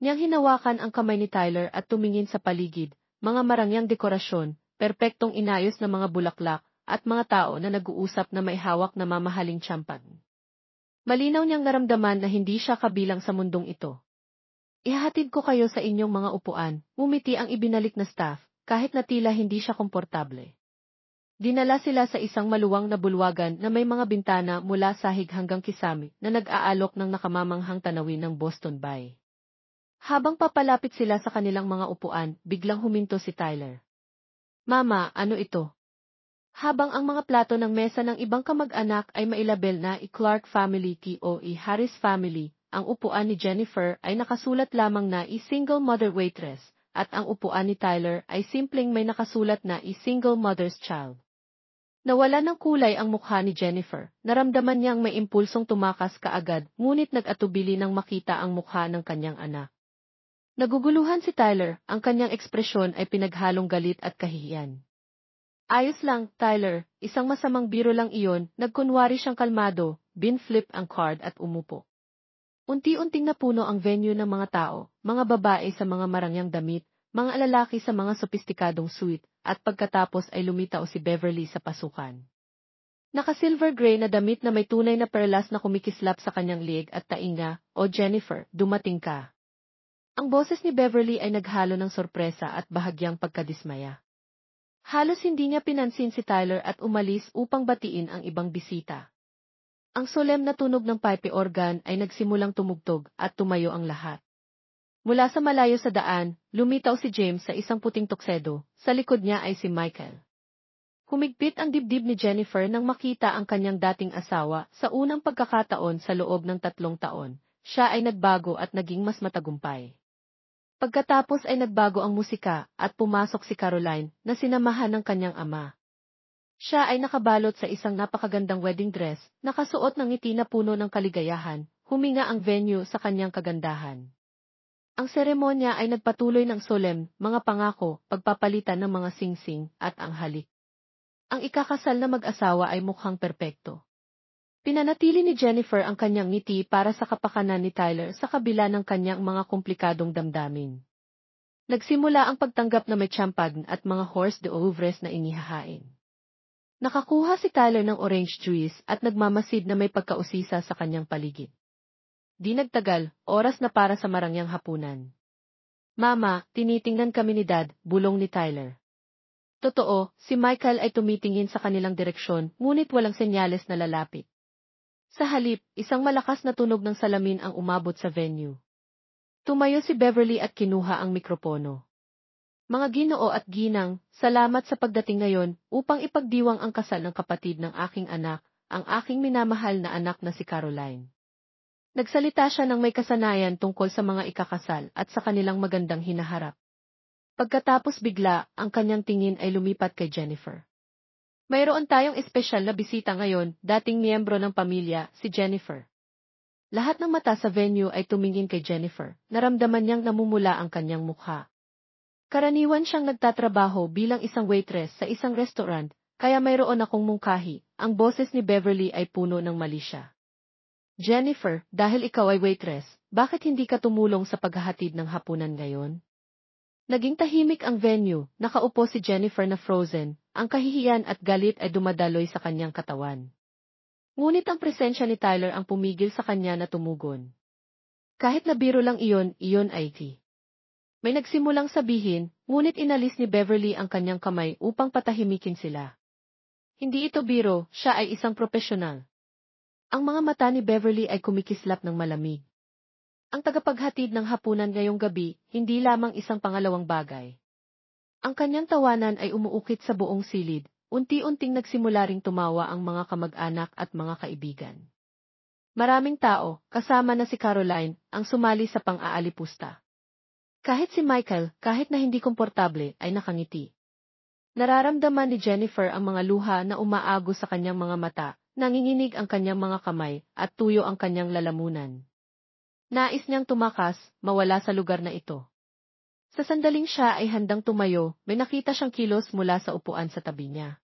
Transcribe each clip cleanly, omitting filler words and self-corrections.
Niyang hinawakan ang kamay ni Tyler at tumingin sa paligid, mga marangyang dekorasyon, perpektong inayos na mga bulaklak, at mga tao na nag-uusap na may hawak na mamahaling tiyampan. Malinaw niyang naramdaman na hindi siya kabilang sa mundong ito. Ihahatid ko kayo sa inyong mga upuan, ngumiti ang ibinalik na staff, kahit na tila hindi siya komportable. Dinala sila sa isang maluwang na bulwagan na may mga bintana mula sahig hanggang kisame na nag-aalok ng nakamamanghang tanawin ng Boston Bay. Habang papalapit sila sa kanilang mga upuan, biglang huminto si Tyler. Mama, ano ito? Habang ang mga plato ng mesa ng ibang kamag-anak ay mailabel na Clark Family o Harris Family, ang upuan ni Jennifer ay nakasulat lamang na Single Mother Waitress, at ang upuan ni Tyler ay simpleng may nakasulat na Single Mother's Child. Nawala ng kulay ang mukha ni Jennifer, naramdaman niyang may impulsong tumakas kaagad, ngunit nag-atubili nang makita ang mukha ng kanyang anak. Naguguluhan si Tyler, ang kanyang ekspresyon ay pinaghalong galit at kahihiyan. Ayos lang, Tyler, isang masamang biro lang iyon, nagkunwari siyang kalmado, binflip ang card at umupo. Unti-unting napuno ang venue ng mga tao, mga babae sa mga marangyang damit, mga lalaki sa mga sopistikadong suite, at pagkatapos ay lumitaw si Beverly sa pasukan. Naka-silver gray na damit na may tunay na perlas na kumikislap sa kanyang liig at tainga, "O Jennifer, dumating ka." Ang boses ni Beverly ay naghalo ng sorpresa at bahagyang pagkadismaya. Halos hindi niya pinansin si Tyler at umalis upang batiin ang ibang bisita. Ang solem na tunog ng pipe organ ay nagsimulang tumugtog at tumayo ang lahat. Mula sa malayo sa daan, lumitaw si James sa isang puting tuksedo, sa likod niya ay si Michael. Humigpit ang dibdib ni Jennifer nang makita ang kanyang dating asawa sa unang pagkakataon sa loob ng 3 taon, siya ay nagbago at naging mas matagumpay. Pagkatapos ay nagbago ang musika at pumasok si Caroline na sinamahan ng kanyang ama. Siya ay nakabalot sa isang napakagandang wedding dress, nakasuot ng ngiti na puno ng kaligayahan, huminga ang venue sa kanyang kagandahan. Ang seremonya ay nagpatuloy ng solemn, mga pangako, pagpapalitan ng mga singsing, at ang halik. Ang ikakasal na mag-asawa ay mukhang perpekto. Pinanatili ni Jennifer ang kanyang ngiti para sa kapakanan ni Tyler sa kabila ng kanyang mga komplikadong damdamin. Nagsimula ang pagtanggap na may champagne at mga hors d'oeuvres na inihahain. Nakakuha si Tyler ng orange juice at nagmamasid na may pagkausisa sa kanyang paligid. Di nagtagal, oras na para sa marangyang hapunan. Mama, tinitingnan kami ni Dad, bulong ni Tyler. Totoo, si Michael ay tumitingin sa kanilang direksyon, ngunit walang senyales na lalapit. Sa halip, isang malakas na tunog ng salamin ang umabot sa venue. Tumayo si Beverly at kinuha ang mikropono. Mga Ginoo at Ginang, salamat sa pagdating ngayon upang ipagdiwang ang kasal ng kapatid ng aking anak, ang aking minamahal na anak na si Caroline. Nagsalita siya ng may kasanayan tungkol sa mga ikakasal at sa kanilang magandang hinaharap. Pagkatapos bigla, ang kanyang tingin ay lumipat kay Jennifer. Mayroon tayong espesyal na bisita ngayon, dating miyembro ng pamilya, si Jennifer. Lahat ng mata sa venue ay tumingin kay Jennifer, naramdaman niyang namumula ang kanyang mukha. Karaniwan siyang nagtatrabaho bilang isang waitress sa isang restaurant, kaya mayroon akong mungkahi, ang boses ni Beverly ay puno ng malisya. Jennifer, dahil ikaw ay waitress, bakit hindi ka tumulong sa paghahatid ng hapunan ngayon? Naging tahimik ang venue, nakaupo si Jennifer na frozen, ang kahihiyan at galit ay dumadaloy sa kanyang katawan. Ngunit ang presensya ni Tyler ang pumigil sa kanya na tumugon. Kahit na biro lang iyon ay tea. May nagsimulang sabihin, ngunit inalis ni Beverly ang kanyang kamay upang patahimikin sila. Hindi ito biro, siya ay isang propesyonal. Ang mga mata ni Beverly ay kumikislap ng malamig. Ang tagapaghatid ng hapunan ngayong gabi, hindi lamang isang pangalawang bagay. Ang kanyang tawanan ay umuukit sa buong silid, unti-unting nagsimula ring tumawa ang mga kamag-anak at mga kaibigan. Maraming tao, kasama na si Caroline, ang sumali sa pang-aalipusta. Kahit si Michael, kahit na hindi komportable, ay nakangiti. Nararamdaman ni Jennifer ang mga luha na umaago sa kanyang mga mata, nanginginig ang kanyang mga kamay, at tuyo ang kanyang lalamunan. Nais niyang tumakas, mawala sa lugar na ito. Sa sandaling siya ay handang tumayo, may nakita siyang kilos mula sa upuan sa tabi niya.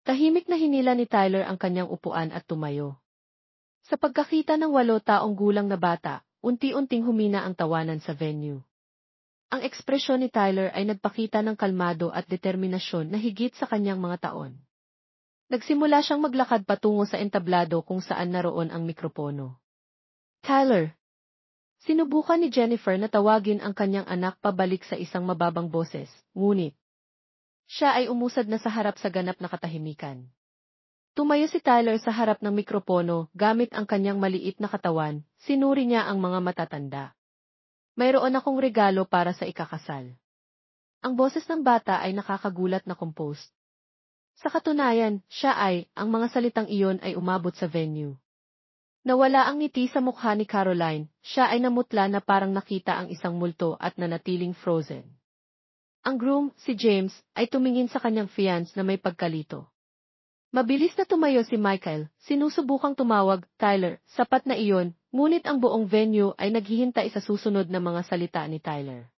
Tahimik na hinila ni Tyler ang kanyang upuan at tumayo. Sa pagkakita ng 8 taong gulang na bata, unti-unting humina ang tawanan sa venue. Ang ekspresyon ni Tyler ay nagpakita ng kalmado at determinasyon na higit sa kanyang mga taon. Nagsimula siyang maglakad patungo sa entablado kung saan naroon ang mikropono. Tyler! Sinubukan ni Jennifer na tawagin ang kanyang anak pabalik sa isang mababang boses, ngunit siya ay umusad na sa harap sa ganap na katahimikan. Tumayo si Tyler sa harap ng mikropono gamit ang kanyang maliit na katawan, sinuri niya ang mga matatanda. Mayroon akong regalo para sa ikakasal. Ang boses ng bata ay nakakagulat na composed. Sa katunayan, ang mga salitang iyon ay umabot sa venue. Nawala ang ngiti sa mukha ni Caroline, siya ay namutla na parang nakita ang isang multo at nanatiling frozen. Ang groom, si James, ay tumingin sa kanyang fiancé na may pagkalito. Mabilis na tumayo si Michael, sinusubukang tumawag, Tyler, sapat na iyon, ngunit ang buong venue ay naghihintay sa susunod na mga salita ni Tyler.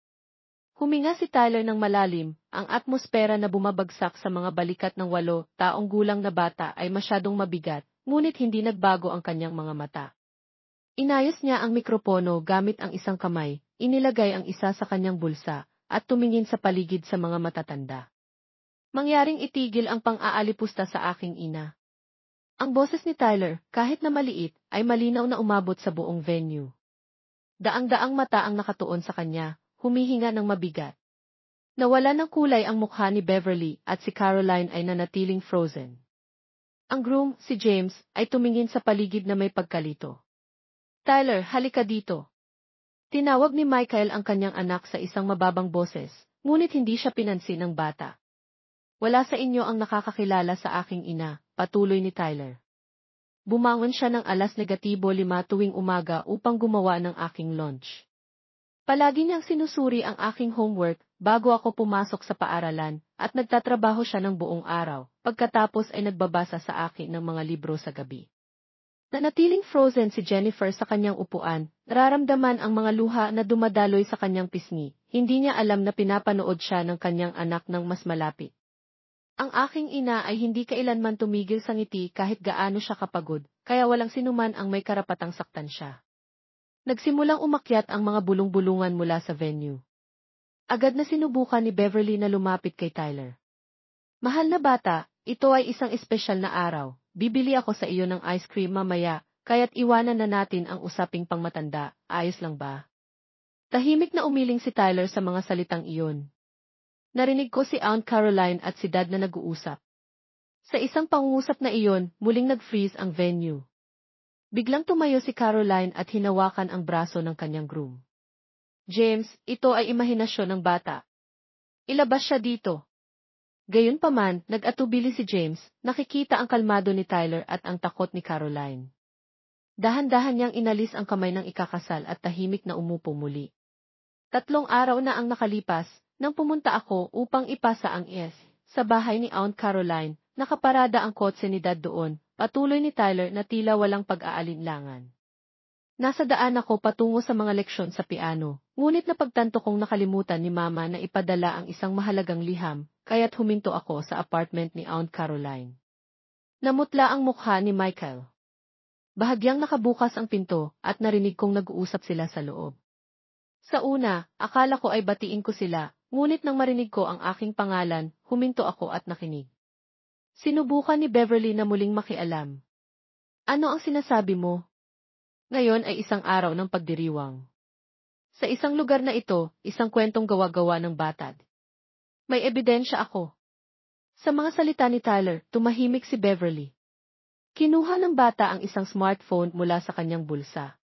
Huminga si Tyler ng malalim, ang atmosfera na bumabagsak sa mga balikat ng 8 taong gulang na bata ay masyadong mabigat, ngunit hindi nagbago ang kanyang mga mata. Inayos niya ang mikropono gamit ang isang kamay, inilagay ang isa sa kanyang bulsa, at tumingin sa paligid sa mga matatanda. Mangyaring itigil ang pang-aalipusta sa aking ina. Ang boses ni Tyler, kahit na maliit, ay malinaw na umabot sa buong venue. Daang-daang mata ang nakatuon sa kanya, humihinga ng mabigat. Nawala ng kulay ang mukha ni Beverly at si Caroline ay nanatiling frozen. Ang groom, si James, ay tumingin sa paligid na may pagkalito. Tyler, halika dito. Tinawag ni Michael ang kanyang anak sa isang mababang boses, ngunit hindi siya pinansin ng bata. Wala sa inyo ang nakakakilala sa aking ina, patuloy ni Tyler. Bumangon siya ng 5:05 tuwing umaga upang gumawa ng aking lunch. Palagi niyang sinusuri ang aking homework bago ako pumasok sa paaralan at nagtatrabaho siya ng buong araw, pagkatapos ay nagbabasa sa akin ng mga libro sa gabi. Nanatiling frozen si Jennifer sa kanyang upuan, nararamdaman ang mga luha na dumadaloy sa kanyang pisngi, hindi niya alam na pinapanood siya ng kanyang anak ng mas malapit. Ang aking ina ay hindi kailanman tumigil sa ngiti kahit gaano siya kapagod, kaya walang sinuman ang may karapatang saktan siya. Nagsimulang umakyat ang mga bulong-bulungan mula sa venue. Agad na sinubukan ni Beverly na lumapit kay Tyler. Mahal na bata, ito ay isang espesyal na araw, bibili ako sa iyo ng ice cream mamaya, kaya't iwanan na natin ang usaping pangmatanda, ayos lang ba? Tahimik na umiling si Tyler sa mga salitang iyon. Narinig ko si Aunt Caroline at si Dad na nag-uusap. Sa isang pangungusap na iyon, muling nag-freeze ang venue. Biglang tumayo si Caroline at hinawakan ang braso ng kanyang groom. James, ito ay imahinasyon ng bata. Ilabas siya dito. Gayunpaman, nag-atubili si James, nakikita ang kalmado ni Tyler at ang takot ni Caroline. Dahan-dahan niyang inalis ang kamay ng ikakasal at tahimik na umupo muli. 3 araw na ang nakalipas, nang pumunta ako upang ipasa ang sa bahay ni Aunt Caroline, nakaparada ang kotse ni Dad doon, patuloy ni Tyler na tila walang pag-aalinlangan. Nasa daan ako patungo sa mga leksyon sa piano, ngunit napagtanto kong nakalimutan ni Mama na ipadala ang isang mahalagang liham, kaya't huminto ako sa apartment ni Aunt Caroline. Namutla ang mukha ni Michael. Bahagyang nakabukas ang pinto at narinig kong nag-uusap sila sa loob. Sa una, akala ko ay batiin ko sila, ngunit nang marinig ko ang aking pangalan, huminto ako at nakinig. Sinubukan ni Beverly na muling makialam. Ano ang sinasabi mo? Ngayon ay isang araw ng pagdiriwang. Sa isang lugar na ito, isang kwentong gawa-gawa ng batad. May ebidensya ako. Sa mga salita ni Tyler, tumahimik si Beverly. Kinuha ng bata ang isang smartphone mula sa kanyang bulsa.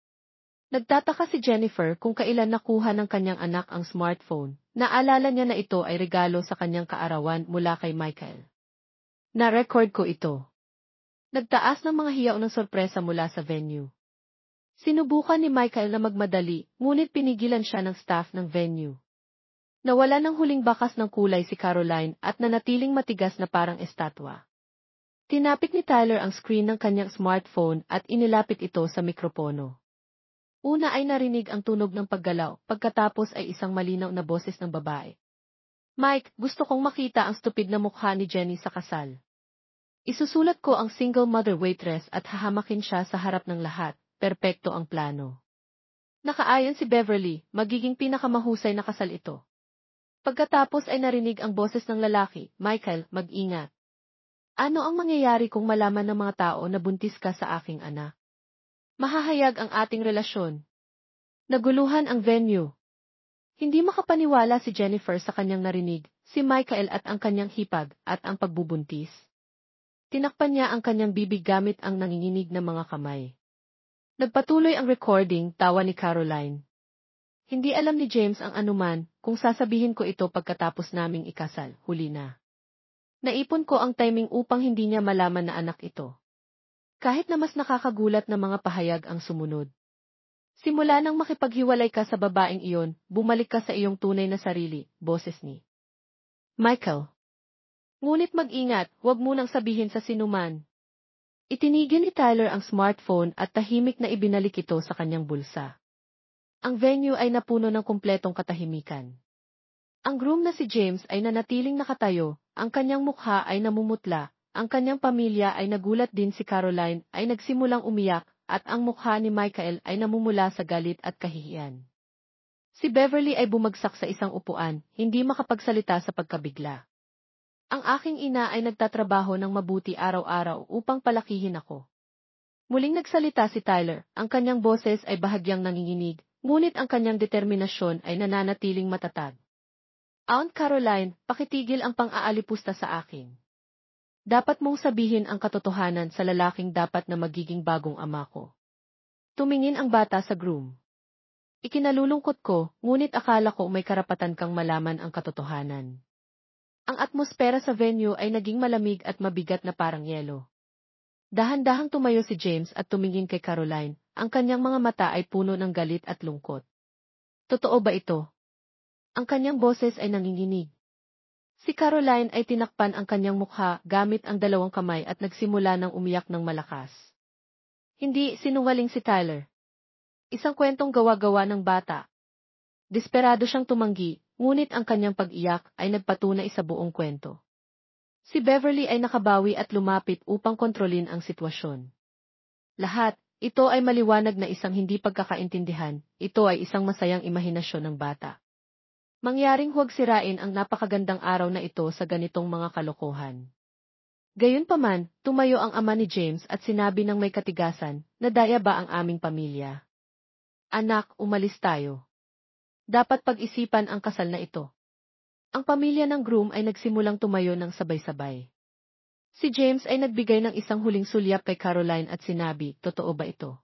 Nagtataka si Jennifer kung kailan nakuha ng kanyang anak ang smartphone. Naalala niya na ito ay regalo sa kanyang kaarawan mula kay Michael. Na-record ko ito. Nagtaas ng mga hiyaw ng sorpresa mula sa venue. Sinubukan ni Michael na magmadali, ngunit pinigilan siya ng staff ng venue. Nawala ng huling bakas ng kulay si Caroline at nanatiling matigas na parang estatwa. Tinapik ni Tyler ang screen ng kanyang smartphone at inilapit ito sa mikropono. Una ay narinig ang tunog ng paggalaw, pagkatapos ay isang malinaw na boses ng babae. Mike, gusto kong makita ang stupid na mukha ni Jenny sa kasal. Isusulat ko ang single mother waitress at hahamakin siya sa harap ng lahat, perpekto ang plano. Nakaayon si Beverly, magiging pinakamahusay na kasal ito. Pagkatapos ay narinig ang boses ng lalaki, Michael, mag-ingat. Ano ang mangyayari kung malaman ng mga tao na buntis ka sa aking anak? Mahahayag ang ating relasyon. Naguluhan ang venue. Hindi makapaniwala si Jennifer sa kanyang narinig, si Michael at ang kanyang hipag, at ang pagbubuntis. Tinakpan niya ang kanyang bibig gamit ang nanginginig na mga kamay. Nagpatuloy ang recording, tawa ni Caroline. Hindi alam ni James ang anuman, kung sasabihin ko ito pagkatapos naming ikasal, huli na. Naipon ko ang timing upang hindi niya malaman na anak ito. Kahit na mas nakakagulat na mga pahayag ang sumunod. Simula nang makipaghiwalay ka sa babaeng iyon, bumalik ka sa iyong tunay na sarili, boses ni Michael. Ngunit mag-ingat, huwag mo nang sabihin sa sinuman. Itinigil ni Tyler ang smartphone at tahimik na ibinalik ito sa kanyang bulsa. Ang venue ay napuno ng kumpletong katahimikan. Ang groom na si James ay nanatiling nakatayo, ang kanyang mukha ay namumutla, ang kanyang pamilya ay nagulat din, si Caroline ay nagsimulang umiyak, at ang mukha ni Michael ay namumula sa galit at kahihiyan. Si Beverly ay bumagsak sa isang upuan, hindi makapagsalita sa pagkabigla. Ang aking ina ay nagtatrabaho ng mabuti araw-araw upang palakihin ako. Muling nagsalita si Tyler, ang kanyang boses ay bahagyang nanginginig, ngunit ang kanyang determinasyon ay nananatiling matatag. Aunt Caroline, pakitigil ang pang-aalipusta sa akin. Dapat mong sabihin ang katotohanan sa lalaking dapat na magiging bagong ama ko. Tumingin ang bata sa groom. Ikinalulungkot ko, ngunit akala ko may karapatan kang malaman ang katotohanan. Ang atmosfera sa venue ay naging malamig at mabigat na parang yelo. Dahan-dahang tumayo si James at tumingin kay Caroline, ang kanyang mga mata ay puno ng galit at lungkot. Totoo ba ito? Ang kanyang boses ay nanginginig. Si Caroline ay tinakpan ang kanyang mukha gamit ang dalawang kamay at nagsimula ng umiyak ng malakas. Hindi, sinungaling si Tyler. Isang kwentong gawa-gawa ng bata. Desperado siyang tumanggi, ngunit ang kanyang pag-iyak ay nagpatunay sa buong kwento. Si Beverly ay nakabawi at lumapit upang kontrolin ang sitwasyon. Lahat, ito ay maliwanag na isang hindi pagkakaintindihan, ito ay isang masayang imahinasyon ng bata. Mangyaring huwag sirain ang napakagandang araw na ito sa ganitong mga kalokohan. Gayunpaman, tumayo ang ama ni James at sinabi ng may katigasan, nadaya ba ang aming pamilya? Anak, umalis tayo. Dapat pag-isipan ang kasal na ito. Ang pamilya ng groom ay nagsimulang tumayo ng sabay-sabay. Si James ay nagbigay ng isang huling sulyap kay Caroline at sinabi, totoo ba ito?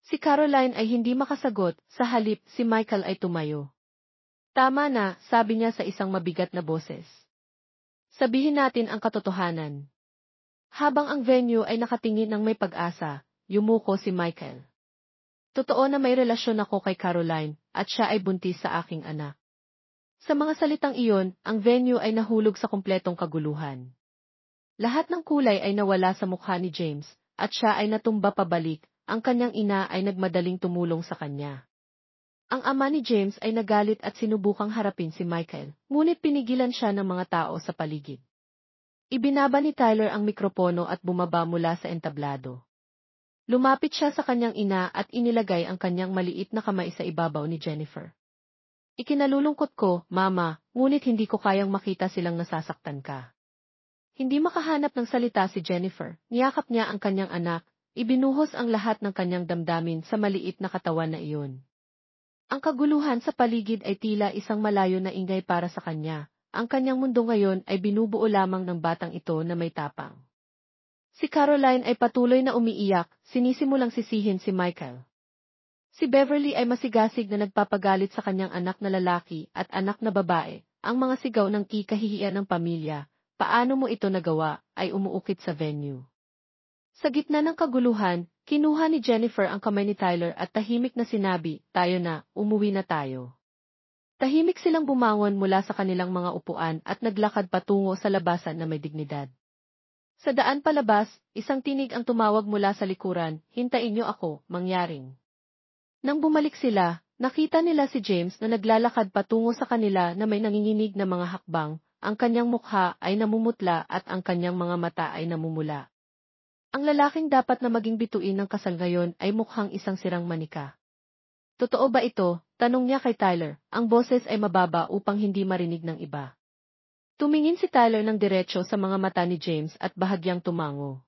Si Caroline ay hindi makasagot, sa halip si Michael ay tumayo. Tama na, sabi niya sa isang mabigat na boses. Sabihin natin ang katotohanan. Habang ang venue ay nakatingin ng may pag-asa, yumuko si Michael. Totoo na may relasyon ako kay Caroline, at siya ay buntis sa aking anak. Sa mga salitang iyon, ang venue ay nahulog sa kumpletong kaguluhan. Lahat ng kulay ay nawala sa mukha ni James, at siya ay natumba pabalik, ang kanyang ina ay nagmadaling tumulong sa kanya. Ang ama ni James ay nagalit at sinubukang harapin si Michael, ngunit pinigilan siya ng mga tao sa paligid. Ibinaba ni Tyler ang mikropono at bumaba mula sa entablado. Lumapit siya sa kanyang ina at inilagay ang kanyang maliit na kamay sa ibabaw ni Jennifer. Ikinalulungkot ko, Mama, ngunit hindi ko kayang makita silang nasasaktan ka. Hindi makahanap ng salita si Jennifer, niyakap niya ang kanyang anak, ibinuhos ang lahat ng kanyang damdamin sa maliit na katawan na iyon. Ang kaguluhan sa paligid ay tila isang malayo na ingay para sa kanya. Ang kanyang mundo ngayon ay binubuo lamang ng batang ito na may tapang. Si Caroline ay patuloy na umiiyak, sinisimulang sisihin si Michael. Si Beverly ay masigasig na nagpapagalit sa kanyang anak na lalaki at anak na babae, ang mga sigaw ng kikahihiyan ng pamilya, paano mo ito nagawa, ay umuukit sa venue. Sa gitna ng kaguluhan, kinuha ni Jennifer ang kamay ni Tyler at tahimik na sinabi, tayo na, umuwi na tayo. Tahimik silang bumangon mula sa kanilang mga upuan at naglakad patungo sa labasan na may dignidad. Sa daan palabas, isang tinig ang tumawag mula sa likuran, hintayin niyo ako, mangyaring. Nang bumalik sila, nakita nila si James na naglalakad patungo sa kanila na may nanginginig na mga hakbang, ang kanyang mukha ay namumutla at ang kanyang mga mata ay namumula. Ang lalaking dapat na maging bituin ng kasal ngayon ay mukhang isang sirang manika. Totoo ba ito? Tanong niya kay Tyler. Ang boses ay mababa upang hindi marinig ng iba. Tumingin si Tyler ng diretso sa mga mata ni James at bahagyang tumango.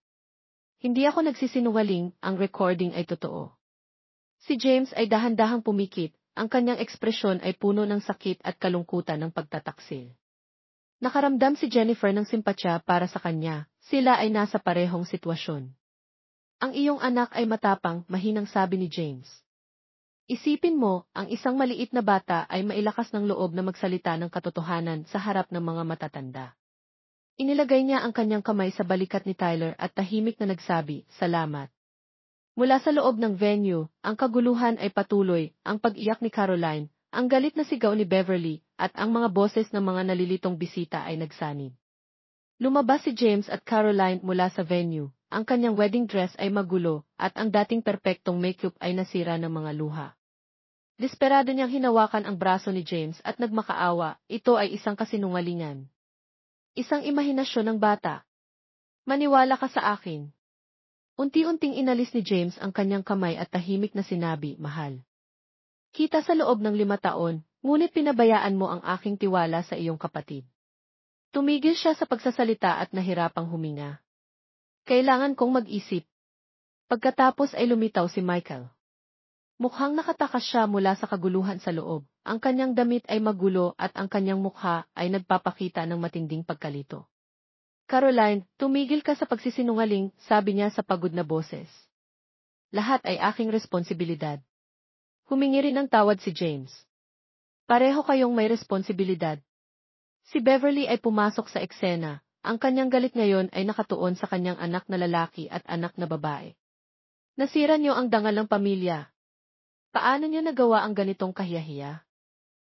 Hindi ako nagsisinungaling, ang recording ay totoo. Si James ay dahan-dahang pumikit, ang kanyang ekspresyon ay puno ng sakit at kalungkutan ng pagtataksil. Nakaramdam si Jennifer ng simpatya para sa kanya, sila ay nasa parehong sitwasyon. Ang iyong anak ay matapang, mahinang sabi ni James. Isipin mo, ang isang maliit na bata ay mailakas ng loob na magsalita ng katotohanan sa harap ng mga matatanda. Inilagay niya ang kanyang kamay sa balikat ni Tyler at tahimik na nagsabi, "Salamat." Mula sa loob ng venue, ang kaguluhan ay patuloy, ang pag-iyak ni Caroline, ang galit na sigaw ni Beverly, at ang mga boses ng mga nalilitong bisita ay nagsanib. Lumabas si James at Caroline mula sa venue, ang kanyang wedding dress ay magulo, at ang dating perpektong makeup ay nasira ng mga luha. Desperado niyang hinawakan ang braso ni James at nagmakaawa, ito ay isang kasinungalingan. Isang imahinasyon ng bata. Maniwala ka sa akin. Unti-unting inalis ni James ang kanyang kamay at tahimik na sinabi, "Mahal. Kita sa loob ng 5 taon, ngunit pinabayaan mo ang aking tiwala sa iyong kapatid." Tumigil siya sa pagsasalita at nahirapang huminga. Kailangan kong mag-isip. Pagkatapos ay lumitaw si Michael. Mukhang nakatakas siya mula sa kaguluhan sa loob, ang kanyang damit ay magulo at ang kanyang mukha ay nagpapakita ng matinding pagkalito. "Caroline, tumigil ka sa pagsisinungaling," sabi niya sa pagod na boses. "Lahat ay aking responsibilidad." Humingi rin ng tawad si James. "Pareho kayong may responsibilidad." Si Beverly ay pumasok sa eksena, ang kanyang galit ngayon ay nakatuon sa kanyang anak na lalaki at anak na babae. "Nasira niyo ang dangal ng pamilya. Paano niyo nagawa ang ganitong kahiyahiya?"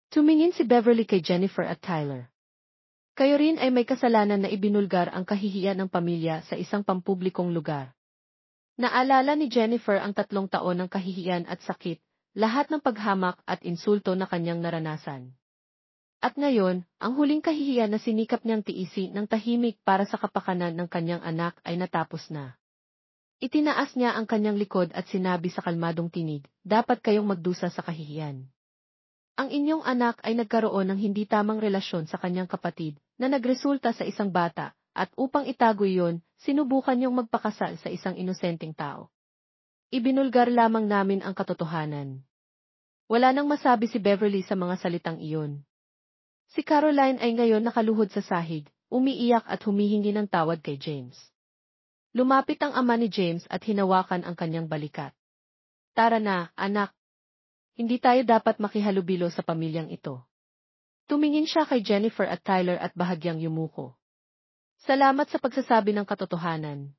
Tumingin si Beverly kay Jennifer at Tyler. "Kayo rin ay may kasalanan na ibinulgar ang kahihiyan ng pamilya sa isang pampublikong lugar." Naalala ni Jennifer ang 3 taon ng kahihiyan at sakit, lahat ng paghamak at insulto na kanyang naranasan. At ngayon, ang huling kahihiyan na sinikap niyang tiisi ng tahimik para sa kapakanan ng kanyang anak ay natapos na. Itinaas niya ang kanyang likod at sinabi sa kalmadong tinig, "Dapat kayong magdusa sa kahihiyan. Ang inyong anak ay nagkaroon ng hindi tamang relasyon sa kanyang kapatid na nagresulta sa isang bata, at upang itago iyon, sinubukan niyong magpakasal sa isang inosenteng tao. Ibinulgar lamang namin ang katotohanan." Wala nang masabi si Beverly sa mga salitang iyon. Si Caroline ay ngayon nakaluhod sa sahig, umiiyak at humihingi ng tawad kay James. Lumapit ang ama ni James at hinawakan ang kanyang balikat. "Tara na, anak. Hindi tayo dapat makihalubilo sa pamilyang ito." Tumingin siya kay Jennifer at Tyler at bahagyang yumuko. "Salamat sa pagsasabi ng katotohanan."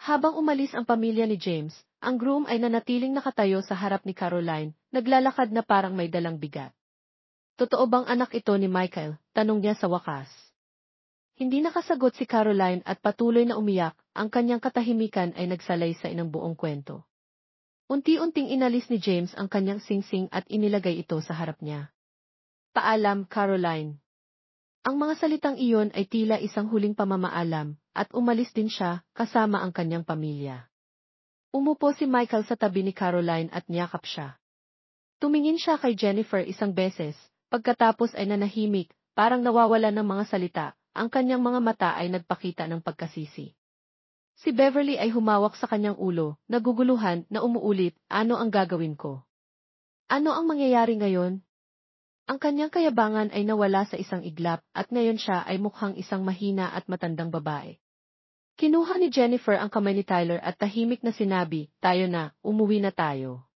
Habang umalis ang pamilya ni James, ang groom ay nanatiling nakatayo sa harap ni Caroline, naglalakad na parang may dalang bigat. "Totoo bang anak ito ni Michael?" tanong niya sa wakas. Hindi nakasagot si Caroline at patuloy na umiyak, ang kanyang katahimikan ay nagsalaysay ng buong kwento. Unti-unting inalis ni James ang kanyang singsing at inilagay ito sa harap niya. "Paalam, Caroline." Ang mga salitang iyon ay tila isang huling pamamaalam, at umalis din siya, kasama ang kanyang pamilya. Umupo si Michael sa tabi ni Caroline at niyakap siya. Tumingin siya kay Jennifer isang beses, pagkatapos ay nanahimik, parang nawawala ng mga salita. Ang kanyang mga mata ay nagpakita ng pagkasisi. Si Beverly ay humawak sa kanyang ulo, naguguluhan na umuulit, "Ano ang gagawin ko? Ano ang mangyayari ngayon?" Ang kanyang kayabangan ay nawala sa isang iglap at ngayon siya ay mukhang isang mahina at matandang babae. Kinuha ni Jennifer ang kamay ni Tyler at tahimik na sinabi, "Tayo na, umuwi na tayo."